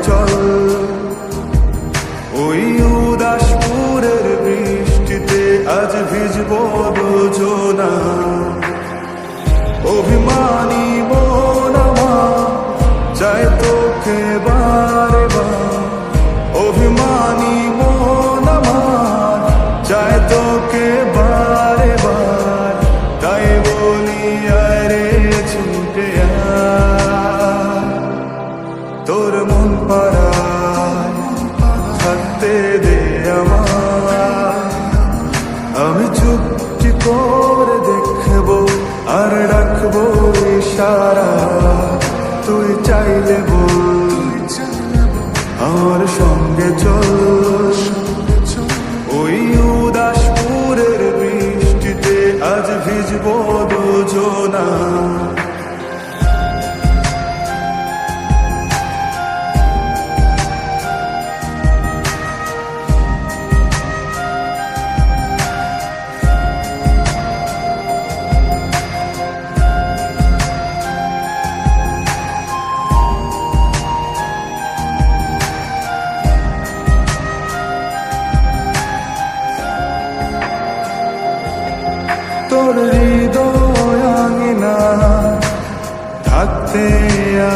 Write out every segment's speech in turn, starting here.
চল, ওই উদাসপুরের বৃষ্টিতে আজ ভিজবো দুজনা। অভিমানী মন আমার চায় তোকে বারে বার, অভিমানী মন আমার চায় তোকে বারে বার। তাই বলি আরে ছুটে আয়, তোর মন পাড়ায় থাকতে দে আমায়। আমি চুপটি করে দেখবো আর রাখবো ইশারা, তুই চাইলে বল আমার সঙ্গে চল। ওই উদাসপুরের বৃষ্টিতে আজ ভিজবো দুজনা। তোর হৃদয় আঙিনা থাকতে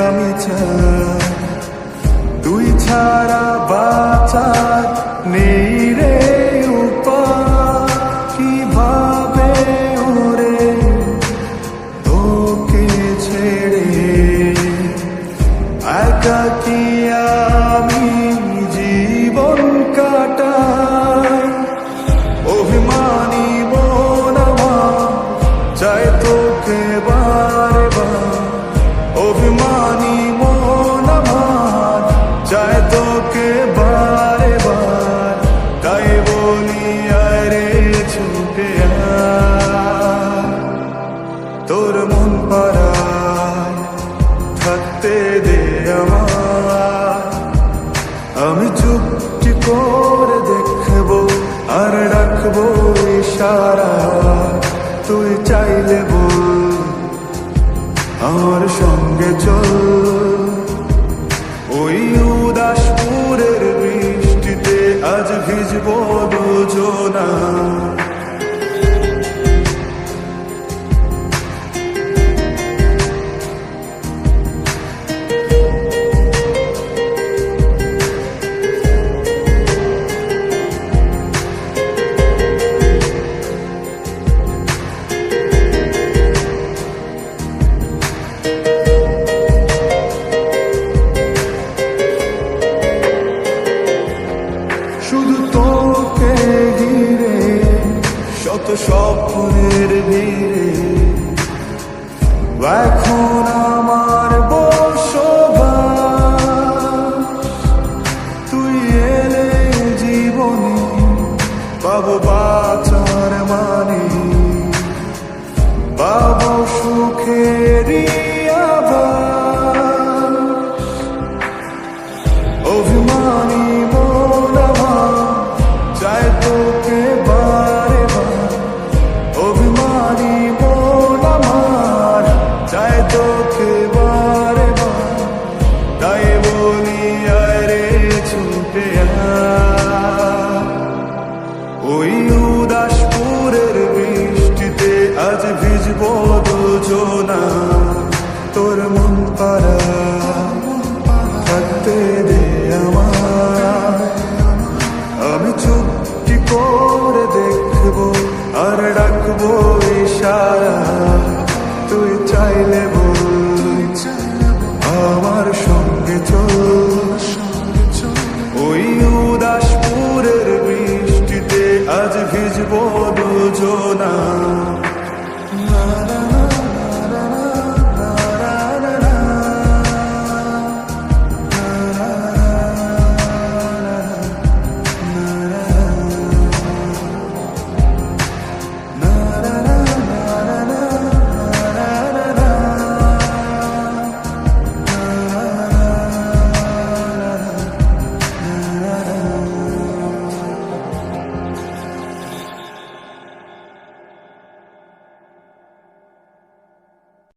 আমি চাই, তুই ছাড়া বাঁচার নেই রে উপায়। কিভাবে ওরে তোকে ছেড়ে একাকী আমি জীবন কাটাই। অভিমানী মন আমার চায় তোকে বারে বার, অভিমানী মন আমার চায় তোকে বারে বার। তাই বলি আরে ছুটে আয়, তোর মন পাড়ায় থাকতে দে আমায়। আমি চুপটি করে দেখবো আর রাখবো ইশারা, তুই চাইলে বল আমার সঙ্গে চল। ওই উদাসপুরের বৃষ্টিতে আজ ভিজবো দুজনা। শুধু তোকে ঘিরে শত স্বপ্নের ভিড়ে এখন আমার বসবাস। তুই এলে জীবনে পাবো বাঁচার মানে, পাবো সুখেরই আভাস। অভিমানী